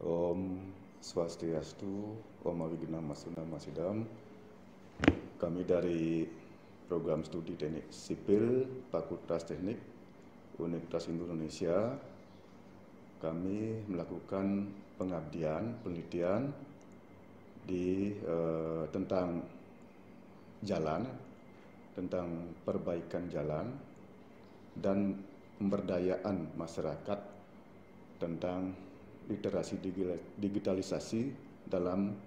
Om Swastiastu, Om Awignam Masuna Masidam. Kami dari Program Studi Teknik Sipil Fakultas Teknik Universitas Indonesia, kami melakukan pengabdian, penelitian tentang jalan, tentang perbaikan jalan, dan pemberdayaan masyarakat tentang literasi digitalisasi dalam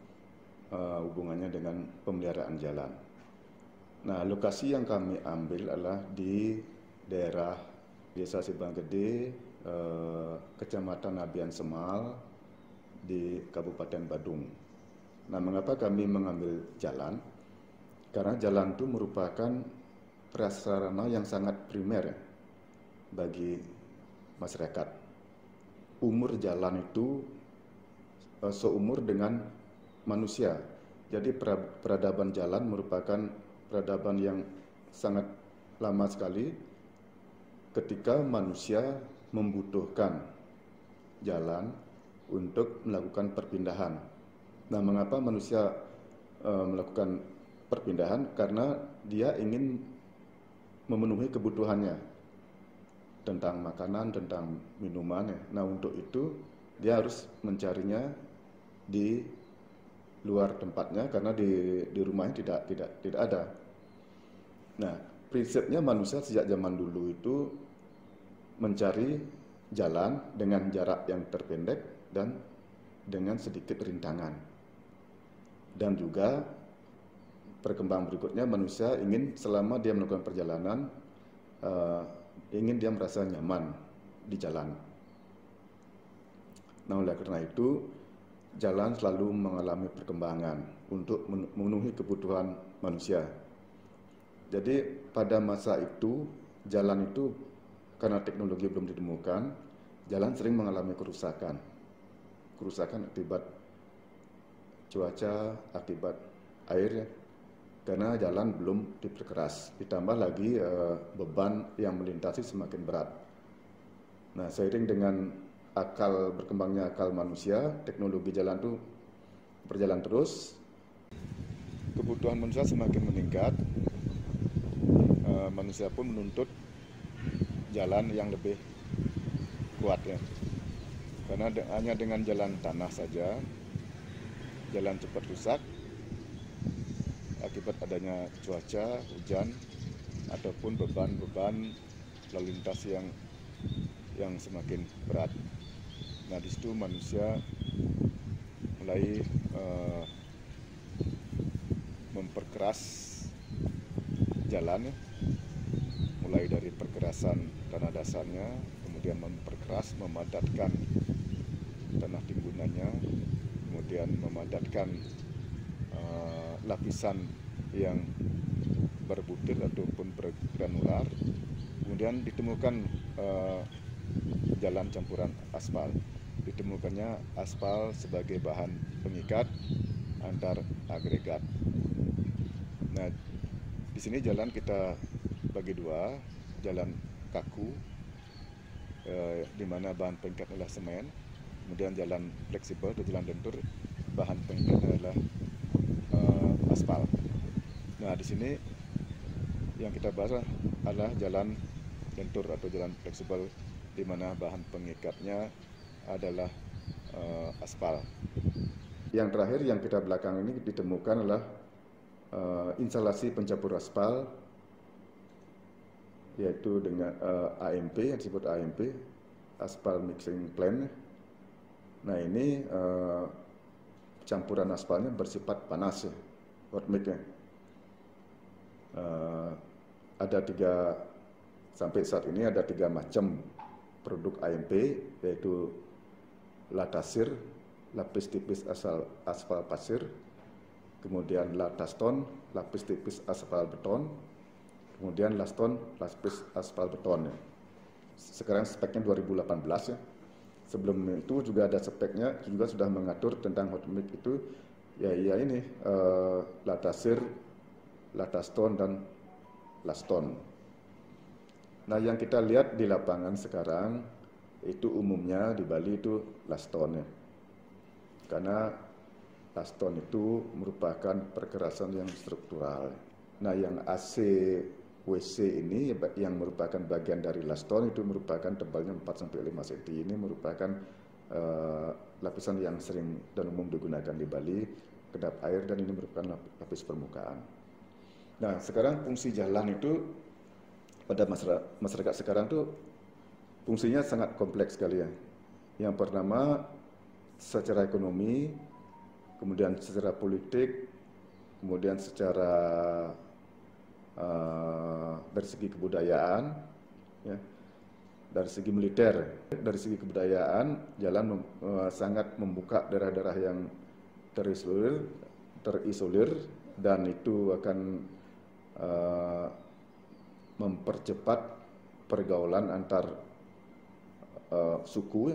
hubungannya dengan pemeliharaan jalan. Nah, lokasi yang kami ambil adalah di daerah Desa Sibang Gede, Kecamatan Abian Semal, di Kabupaten Badung. Nah, mengapa kami mengambil jalan? Karena jalan itu merupakan prasarana yang sangat primer bagi masyarakat. Umur jalan itu seumur dengan manusia. Jadi peradaban jalan merupakan peradaban yang sangat lama sekali ketika manusia membutuhkan jalan untuk melakukan perpindahan. Nah, mengapa manusia melakukan perpindahan? Karena dia ingin memenuhi kebutuhannya tentang makanan, tentang minuman. Nah, untuk itu dia harus mencarinya di luar tempatnya karena di rumahnya tidak ada. Nah, prinsipnya manusia sejak zaman dulu itu mencari jalan dengan jarak yang terpendek dan dengan sedikit rintangan. Dan juga perkembangan berikutnya, manusia ingin selama dia melakukan perjalanan ingin dia merasa nyaman di jalan. Nah, oleh karena itu jalan selalu mengalami perkembangan untuk memenuhi kebutuhan manusia. Jadi pada masa itu jalan itu karena teknologi belum ditemukan, jalan sering mengalami kerusakan akibat cuaca, akibat air, karena jalan belum diperkeras. Ditambah lagi beban yang melintasi semakin berat. Nah, seiring dengan berkembangnya akal manusia, teknologi jalan itu berjalan terus, kebutuhan manusia semakin meningkat, manusia pun menuntut jalan yang lebih kuat ya. Karena hanya dengan jalan tanah saja, jalan cepat rusak akibat adanya cuaca, hujan, ataupun beban lalu lintas yang semakin berat. Nah, di situ manusia mulai memperkeras jalan, mulai dari perkerasan tanah dasarnya, kemudian memadatkan tanah timbunannya, kemudian memadatkan lapisan yang berbutir ataupun bergranular, kemudian ditemukan jalan campuran aspal. Ditemukannya aspal sebagai bahan pengikat antar agregat. Nah, di sini jalan kita bagi dua, jalan kaku di mana bahan pengikat adalah semen, kemudian jalan fleksibel atau jalan lentur, bahan pengikatnya adalah aspal. Nah, di sini yang kita bahas adalah jalan lentur atau jalan fleksibel di mana bahan pengikatnya adalah aspal. Yang terakhir yang kita belakang ini ditemukan adalah instalasi pencampur aspal, yaitu dengan AMP, yang disebut AMP, Aspal Mixing Plant. Nah, ini campuran aspalnya bersifat panas ya, hot mix ya. Sampai saat ini ada 3 macam produk AMP, yaitu latasir, lapis tipis aspal pasir, kemudian lataston, lapis tipis aspal beton, kemudian laston, lapis aspal beton. Sekarang speknya 2018 ya. Sebelum itu juga ada speknya, juga sudah mengatur tentang hot mix itu, ya ini latasir, lataston, dan laston. Nah, yang kita lihat di lapangan sekarang itu umumnya di Bali itu laston ya. karena laston itu merupakan perkerasan yang struktural. Nah, yang AC WC ini yang merupakan bagian dari laston itu merupakan tebalnya 4-5 cm. Ini merupakan lapisan yang sering dan umum digunakan di Bali, kedap air, dan ini merupakan lapis permukaan. Nah, sekarang fungsi jalan itu pada masyarakat sekarang tuh fungsinya sangat kompleks sekali ya. Yang pertama secara ekonomi, kemudian secara politik, kemudian secara dari segi kebudayaan, ya, dari segi militer, dari segi kebudayaan, jalan sangat membuka daerah-daerah yang terisolir, dan itu akan mempercepat pergaulan antar suku,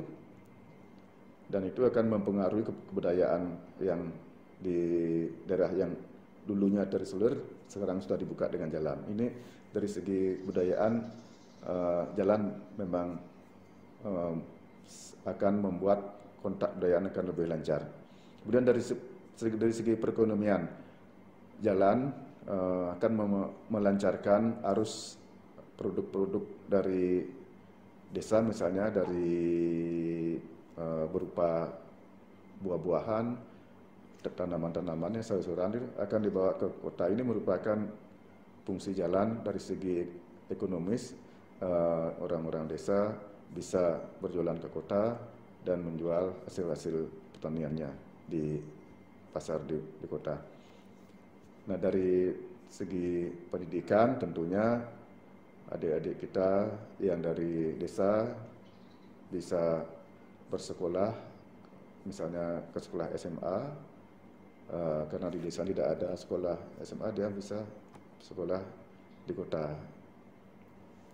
dan itu akan mempengaruhi kebudayaan yang di daerah yang dulunya terisolir sekarang sudah dibuka dengan jalan. Ini dari segi kebudayaan, jalan memang akan membuat kontak kebudayaan akan lebih lancar. Kemudian dari segi perekonomian, jalan akan melancarkan arus produk-produk dari desa, misalnya dari berupa buah-buahan, tanaman-tanamannya, sayur-sayuran itu akan dibawa ke kota. Ini merupakan fungsi jalan dari segi ekonomis. Orang-orang desa bisa berjualan ke kota dan menjual hasil-hasil pertaniannya di pasar di kota. Nah, dari segi pendidikan tentunya adik-adik kita yang dari desa bisa bersekolah, misalnya ke sekolah SMA, karena di desa tidak ada sekolah SMA, dia bisa sekolah di kota.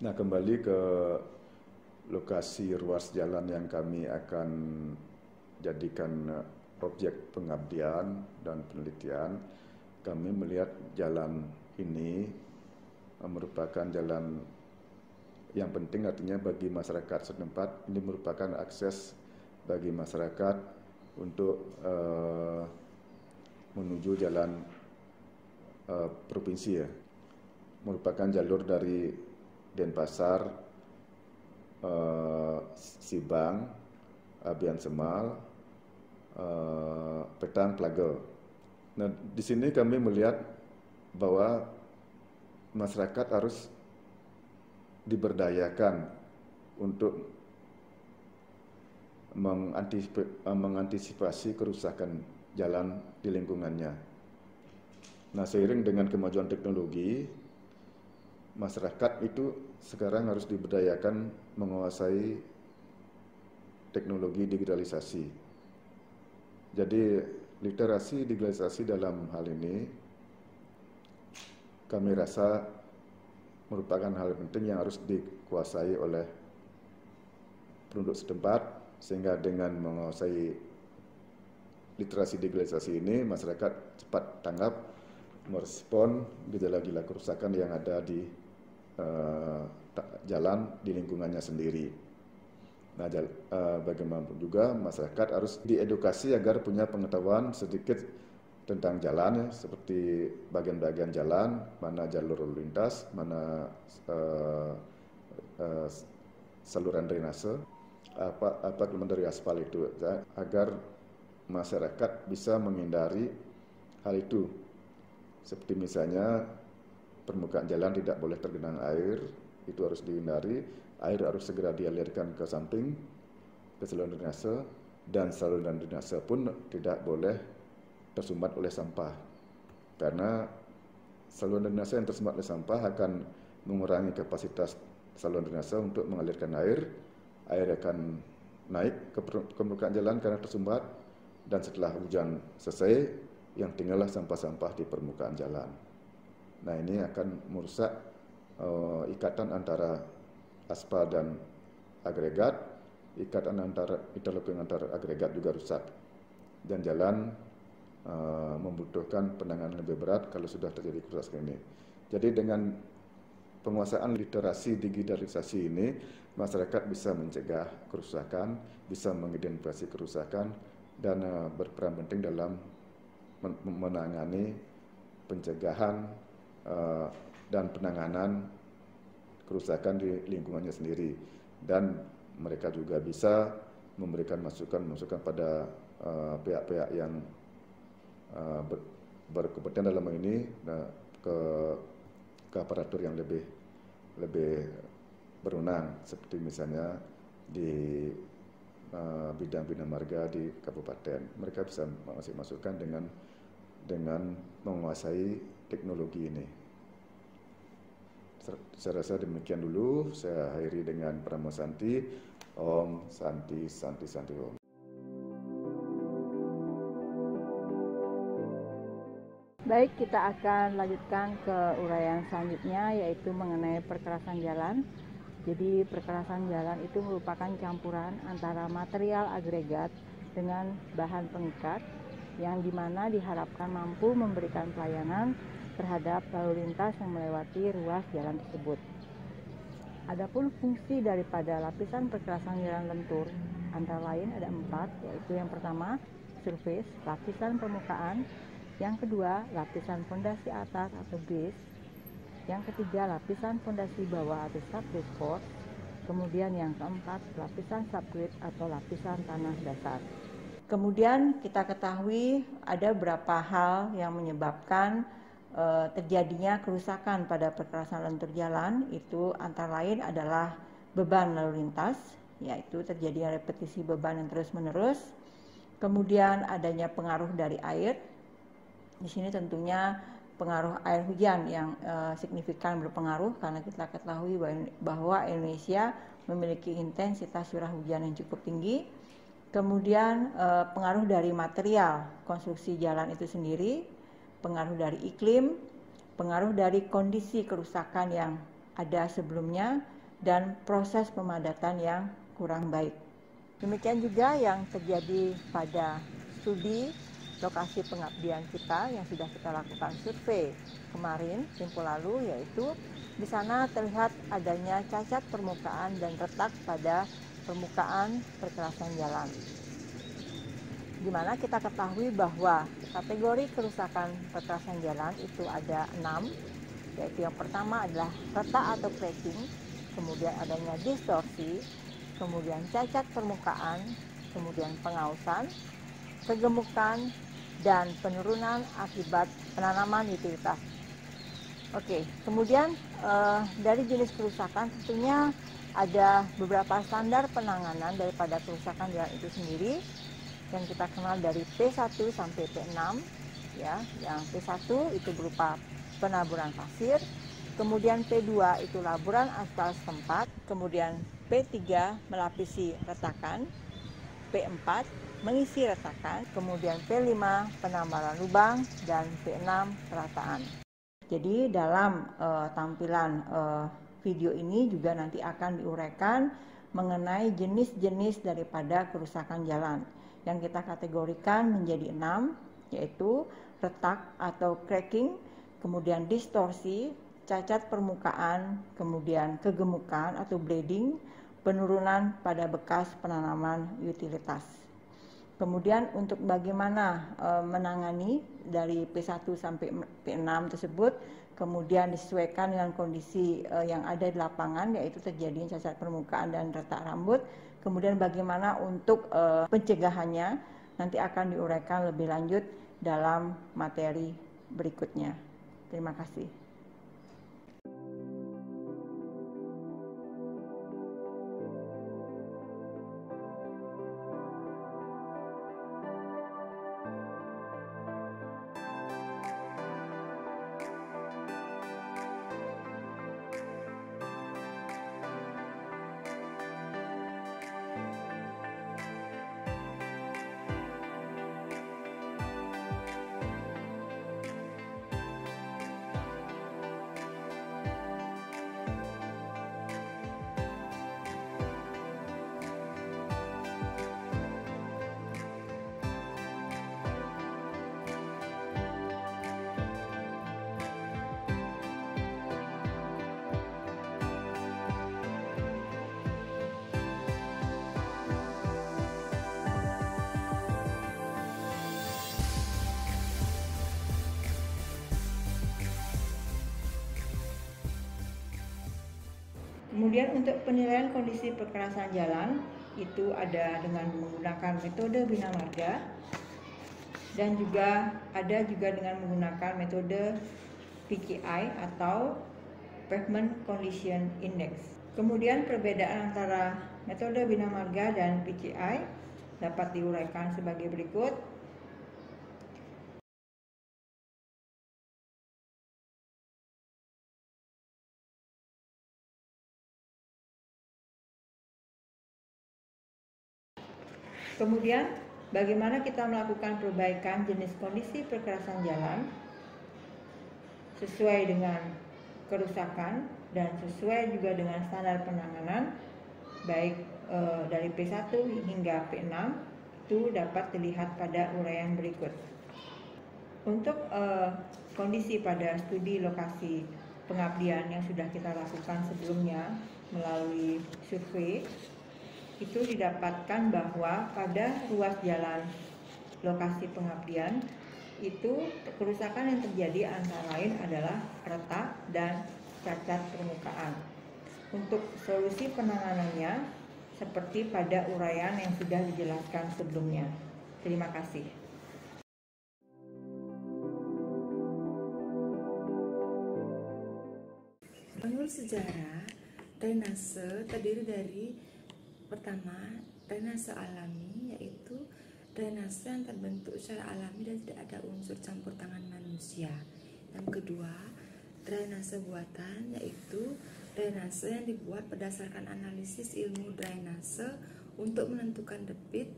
Nah, kembali ke lokasi ruas jalan yang kami akan jadikan objek pengabdian dan penelitian, kami melihat jalan ini merupakan jalan yang penting, artinya bagi masyarakat setempat. Ini merupakan akses bagi masyarakat untuk menuju jalan provinsi ya. Merupakan jalur dari Denpasar, Sibang, Abian Semal, Petang, Plage. Nah, di sini kami melihat bahwa masyarakat harus diberdayakan untuk mengantisipasi kerusakan jalan di lingkungannya. Nah, seiring dengan kemajuan teknologi, masyarakat itu sekarang harus diberdayakan menguasai teknologi digitalisasi. Jadi, literasi digitalisasi dalam hal ini kami rasa merupakan hal penting yang harus dikuasai oleh penduduk setempat, sehingga dengan menguasai literasi digitalisasi ini, masyarakat cepat tanggap merespon gejala-gejala kerusakan yang ada di jalan di lingkungannya sendiri. Nah, bagaimanapun juga masyarakat harus diedukasi agar punya pengetahuan sedikit tentang jalan, ya, seperti bagian-bagian jalan, mana jalur lalu lintas, mana saluran drainase, apa kelemahan dari aspal itu, ya, agar masyarakat bisa menghindari hal itu. Seperti misalnya permukaan jalan tidak boleh tergenang air, itu harus dihindari. Air harus segera dialirkan ke samping, ke saluran drainase, dan saluran drainase pun tidak boleh tersumbat oleh sampah. Karena saluran drainase yang tersumbat oleh sampah akan mengurangi kapasitas saluran drainase untuk mengalirkan air. Air akan naik ke permukaan jalan karena tersumbat, dan setelah hujan selesai, yang tinggallah sampah-sampah di permukaan jalan. Nah, ini akan merusak ikatan antara aspal dan agregat, ikatan antara interlocking antar agregat juga rusak, dan jalan membutuhkan penanganan lebih berat kalau sudah terjadi kerusakan ini. Jadi dengan penguasaan literasi digitalisasi ini, masyarakat bisa mencegah kerusakan, bisa mengidentifikasi kerusakan, dan berperan penting dalam menangani pencegahan dan penanganan kerusakan di lingkungannya sendiri, dan mereka juga bisa memberikan masukan pada pihak-pihak yang berkompeten dalam ini, ke aparatur yang lebih berwenang, seperti misalnya di bidang bina marga di kabupaten. Mereka bisa mengasih masukan dengan menguasai teknologi ini. Saya rasa demikian dulu. Saya akhiri dengan Pramo Santi. Om Santi Santi Santi Om. Baik, kita akan lanjutkan ke uraian selanjutnya, yaitu mengenai perkerasan jalan. Jadi perkerasan jalan itu merupakan campuran antara material agregat dengan bahan pengikat, yang dimana diharapkan mampu memberikan pelayanan terhadap lalu lintas yang melewati ruas jalan tersebut. Adapun fungsi daripada lapisan perkerasan jalan lentur antara lain ada 4, yaitu yang pertama surface, lapisan permukaan, yang kedua lapisan fondasi atas atau base, yang ketiga lapisan fondasi bawah atau subbase force, kemudian yang keempat lapisan subgrade atau lapisan tanah dasar. Kemudian kita ketahui ada beberapa hal yang menyebabkan terjadinya kerusakan pada perkerasan lentur jalan, itu antara lain adalah beban lalu lintas, yaitu terjadi repetisi beban yang terus-menerus. Kemudian adanya pengaruh dari air. Di sini tentunya pengaruh air hujan yang signifikan berpengaruh, karena kita ketahui bahwa Indonesia memiliki intensitas curah hujan yang cukup tinggi. Kemudian pengaruh dari material konstruksi jalan itu sendiri, pengaruh dari iklim, pengaruh dari kondisi kerusakan yang ada sebelumnya, dan proses pemadatan yang kurang baik. Demikian juga yang terjadi pada studi lokasi pengabdian kita yang sudah kita lakukan survei kemarin, tempo lalu, yaitu di sana terlihat adanya cacat permukaan dan retak pada permukaan perkerasan jalan. Di mana kita ketahui bahwa kategori kerusakan perkerasan jalan itu ada 6, yaitu yang pertama adalah retak atau cracking, kemudian adanya distorsi, kemudian cacat permukaan, kemudian pengausan, kegemukan, dan penurunan akibat penanaman utilitas. Oke, kemudian dari jenis kerusakan tentunya ada beberapa standar penanganan daripada kerusakan jalan itu sendiri, yang kita kenal dari P1 sampai P6, ya. Yang P1 itu berupa penaburan pasir, kemudian P2 itu laburan aspal setempat, kemudian P3 melapisi retakan, P4 mengisi retakan, kemudian P5 penambalan lubang, dan P6 perataan. Jadi dalam tampilan video ini juga nanti akan diuraikan mengenai jenis-jenis daripada kerusakan jalan yang kita kategorikan menjadi 6, yaitu retak atau cracking, kemudian distorsi, cacat permukaan, kemudian kegemukan atau bleeding, penurunan pada bekas penanaman utilitas. Kemudian untuk bagaimana menangani dari P1 sampai P6 tersebut, kemudian disesuaikan dengan kondisi yang ada di lapangan, yaitu terjadinya cacat permukaan dan retak rambut. Kemudian bagaimana untuk pencegahannya nanti akan diuraikan lebih lanjut dalam materi berikutnya. Terima kasih. Kemudian untuk penilaian kondisi perkerasan jalan itu ada dengan menggunakan metode bina marga dan juga ada dengan menggunakan metode PCI atau Pavement Condition Index. Kemudian perbedaan antara metode bina marga dan PCI dapat diuraikan sebagai berikut. Kemudian, bagaimana kita melakukan perbaikan jenis kondisi perkerasan jalan sesuai dengan kerusakan dan sesuai juga dengan standar penanganan baik dari P1 hingga P6 itu dapat dilihat pada uraian berikut. Untuk kondisi pada studi lokasi pengabdian yang sudah kita lakukan sebelumnya melalui survei, itu didapatkan bahwa pada ruas jalan lokasi pengabdian itu kerusakan yang terjadi antara lain adalah retak dan cacat permukaan. Untuk solusi penanganannya seperti pada uraian yang sudah dijelaskan sebelumnya. Terima kasih. Menurut sejarah, drainase terdiri dari pertama, drainase alami, yaitu drainase yang terbentuk secara alami dan tidak ada unsur campur tangan manusia. Yang kedua, drainase buatan, yaitu drainase yang dibuat berdasarkan analisis ilmu drainase untuk menentukan debit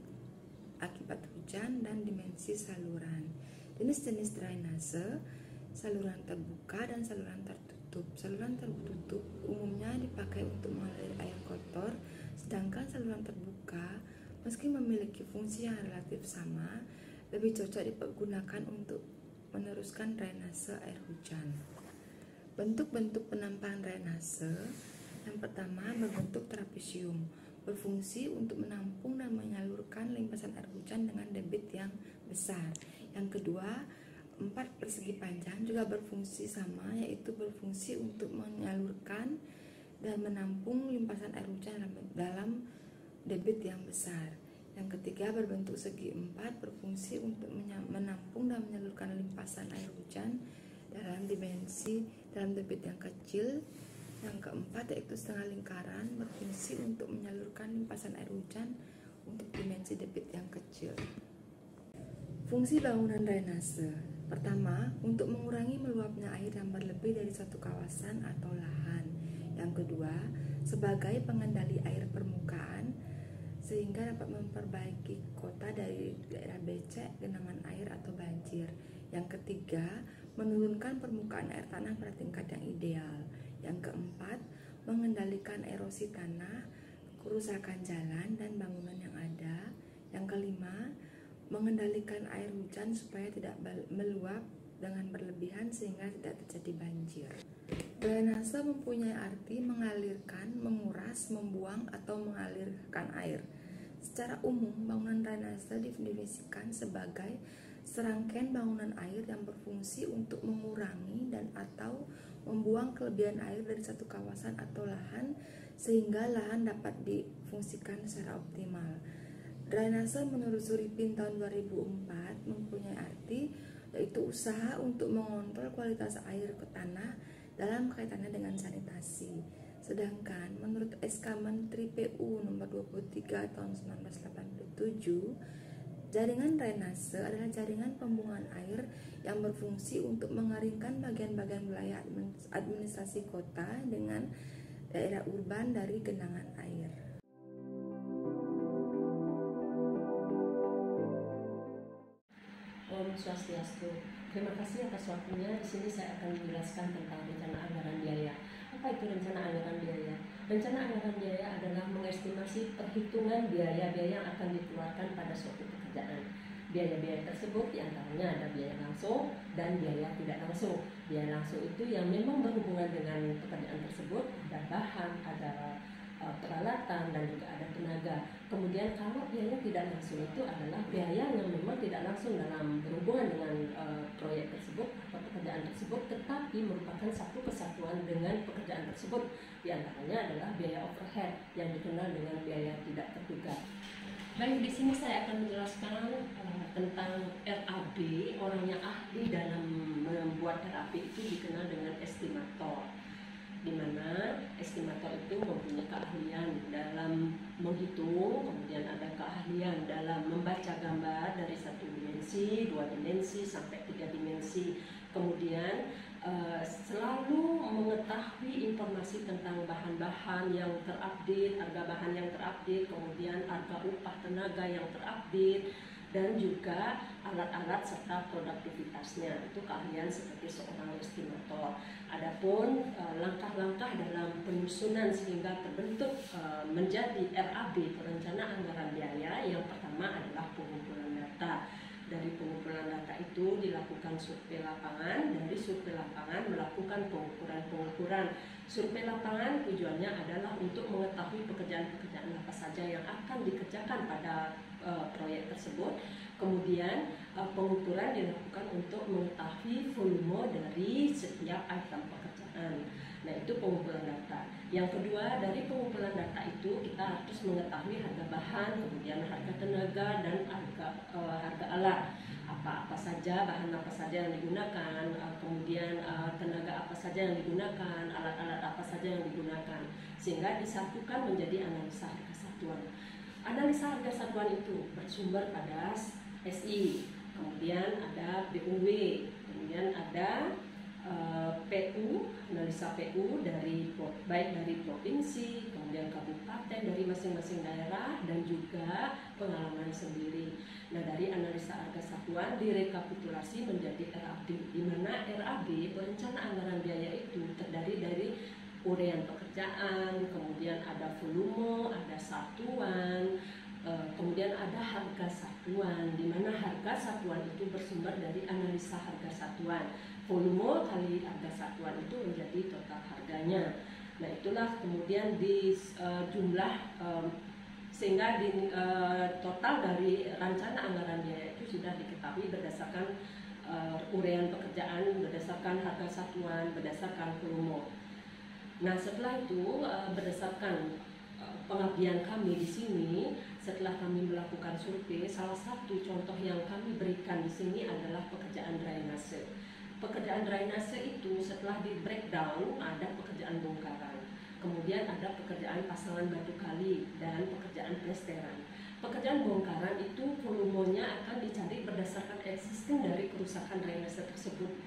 akibat hujan dan dimensi saluran. Jenis-jenis drainase: saluran terbuka dan saluran tertutup. Saluran tertutup umumnya dipakai untuk mengalir air kotor, sedangkan saluran terbuka meski memiliki fungsi yang relatif sama, lebih cocok digunakan untuk meneruskan drainase air hujan. Bentuk-bentuk penampang drainase: yang pertama, berbentuk trapesium, berfungsi untuk menampung dan menyalurkan limpasan air hujan dengan debit yang besar. Yang kedua, 4 persegi panjang juga berfungsi sama, yaitu berfungsi untuk menyalurkan dan menampung limpasan air hujan dalam debit yang besar. Yang ketiga, berbentuk segi 4, berfungsi untuk menampung dan menyalurkan limpasan air hujan dalam debit yang kecil. Yang keempat, yaitu setengah lingkaran, berfungsi untuk menyalurkan limpasan air hujan untuk dimensi debit yang kecil. Fungsi bangunan drainase: pertama, untuk mengurangi meluapnya air yang berlebih dari suatu kawasan atau lahan. Yang kedua, sebagai pengendali air permukaan sehingga dapat memperbaiki kota dari daerah becek, genangan air atau banjir. Yang ketiga, menurunkan permukaan air tanah pada tingkat yang ideal. Yang keempat, mengendalikan erosi tanah, kerusakan jalan dan bangunan yang ada. Yang kelima, mengendalikan air hujan supaya tidak meluap dengan berlebihan sehingga tidak terjadi banjir. Drainase mempunyai arti mengalirkan, menguras, membuang, atau mengalirkan air. Secara umum, bangunan drainase didefinisikan sebagai serangkaian bangunan air yang berfungsi untuk mengurangi dan atau membuang kelebihan air dari satu kawasan atau lahan sehingga lahan dapat difungsikan secara optimal. Drainase menurut Suripin tahun 2004 mempunyai arti yaitu usaha untuk mengontrol kualitas air ke tanah dalam kaitannya dengan sanitasi. Sedangkan menurut SK Menteri PU nomor 23 tahun 1987, jaringan drainase adalah jaringan pembuangan air yang berfungsi untuk mengeringkan bagian-bagian wilayah administrasi kota dengan daerah urban dari genangan air. Om Swastiastu. Terima kasih atas waktunya. Di sini saya akan menjelaskan tentang rencana anggaran biaya. Apa itu rencana anggaran biaya? Rencana anggaran biaya adalah mengestimasi perhitungan biaya-biaya yang akan dikeluarkan pada suatu pekerjaan. Biaya-biaya tersebut diantaranya ada biaya langsung dan biaya tidak langsung. Biaya langsung itu yang memang berhubungan dengan pekerjaan tersebut, ada bahan, ada peralatan dan juga ada tenaga. Kemudian kalau biaya tidak langsung itu adalah biaya yang memang tidak langsung dalam berhubungan dengan proyek tersebut atau pekerjaan tersebut, tetapi merupakan satu kesatuan dengan pekerjaan tersebut. Di antaranya adalah biaya overhead yang dikenal dengan biaya tidak terduga. Baik, di sini saya akan menjelaskan tentang RAB. Orang yang ahli dalam membuat RAB itu dikenal dengan estimator, di mana estimator itu mempunyai keahlian dalam menghitung, kemudian ada keahlian dalam membaca gambar dari 1 dimensi, 2 dimensi, sampai 3 dimensi. Kemudian selalu mengetahui informasi tentang bahan-bahan yang terupdate, harga bahan yang terupdate, kemudian harga upah tenaga yang terupdate, dan juga alat-alat serta produktivitasnya. Itu keahlian seperti seorang estimator. Adapun langkah-langkah dalam penyusunan sehingga terbentuk menjadi RAB, perencanaan anggaran biaya, yang pertama adalah pengumpulan data. Dari pengumpulan data itu dilakukan survei lapangan, dari survei lapangan melakukan pengukuran. Survei lapangan tujuannya adalah untuk mengetahui pekerjaan-pekerjaan apa saja yang akan dikerjakan pada proyek tersebut. Kemudian pengukuran dilakukan untuk mengetahui volume dari setiap item pekerjaan. Nah, itu pengumpulan data. Yang kedua, dari pengumpulan data itu kita harus mengetahui harga bahan, kemudian harga tenaga, dan harga alat. Apa saja, bahan apa saja yang digunakan, kemudian tenaga apa saja yang digunakan, alat-alat apa saja yang digunakan, sehingga disatukan menjadi analisa harga satuan. Analisa harga satuan itu bersumber pada SI, kemudian ada PUW, kemudian ada PU, analisa PU baik dari provinsi, kemudian kabupaten, dari masing-masing daerah, dan juga pengalaman sendiri. Nah, dari analisa harga satuan direkapitulasi menjadi RAB, di mana RAB, perencanaan anggaran biaya itu terdiri dari uraian pekerjaan, kemudian ada volume, ada satuan, kemudian ada harga satuan, di mana harga satuan itu bersumber dari analisa harga satuan. Volume kali harga satuan itu menjadi total harganya. Nah, itulah kemudian di jumlah sehingga di total dari rencana anggaran biaya itu sudah diketahui berdasarkan uraian pekerjaan, berdasarkan harga satuan, berdasarkan volume. Nah, setelah itu berdasarkan pengabdian kami di sini, setelah kami melakukan survei, salah satu contoh yang kami berikan di sini adalah pekerjaan drainase. Pekerjaan drainase itu setelah di breakdown ada pekerjaan bongkaran, kemudian ada pekerjaan pasangan batu kali, dan pekerjaan plesteran. Pekerjaan bongkaran itu volumenya akan dicari berdasarkan existing dari kerusakan drainase tersebut,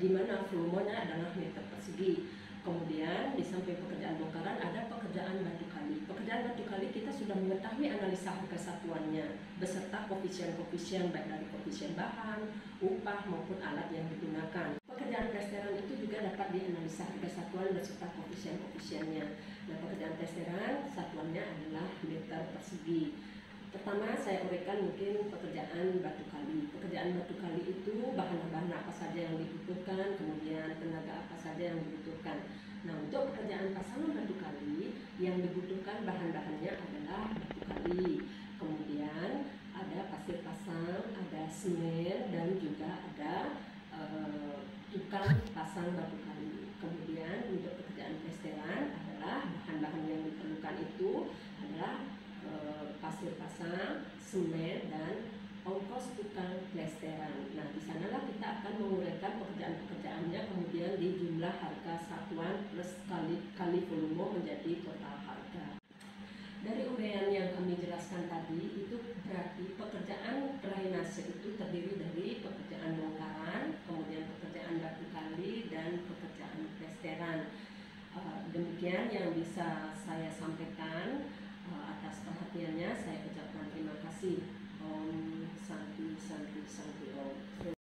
di mana volumenya adalah meter persegi. Kemudian di samping pekerjaan bongkaran ada pekerjaan batu kali. Pekerjaan batu kali kita sudah mengetahui analisa harga satuannya beserta koefisien-koefisien baik dari koefisien bahan, upah maupun alat yang digunakan. Pekerjaan plesteran itu juga dapat dianalisa harga satuan beserta koefisien-koefisiennya. Nah, pekerjaan plesteran satuannya adalah meter persegi. Pertama saya uraikan mungkin pekerjaan batu kali. Pekerjaan batu kali itu bahan-bahan apa saja yang dibutuhkan, kemudian tenaga apa saja yang dibutuhkan. Nah, untuk pekerjaan pasangan batu kali yang dibutuhkan bahan-bahannya adalah batu kali. Kemudian ada pasir pasang, ada semen, dan juga ada tukang pasang batu kali. Kemudian untuk pekerjaan plesteran adalah bahan-bahan yang diperlukan itu adalah pasir pasang, semen, dan ongkos tukang plesteran. Nah, di sanalah kita akan menguraikan pekerjaan-pekerjaannya, kemudian di jumlah harga satuan plus kali volume menjadi total harga. Dari uraian yang kami jelaskan tadi, itu berarti pekerjaan drainase itu terdiri dari pekerjaan bongkaran, kemudian pekerjaan batu kali, dan pekerjaan plesteran. Demikian yang bisa saya sampaikan. Atas perhatiannya saya ucapkan terima kasih. Om Santi Santi Santi Om.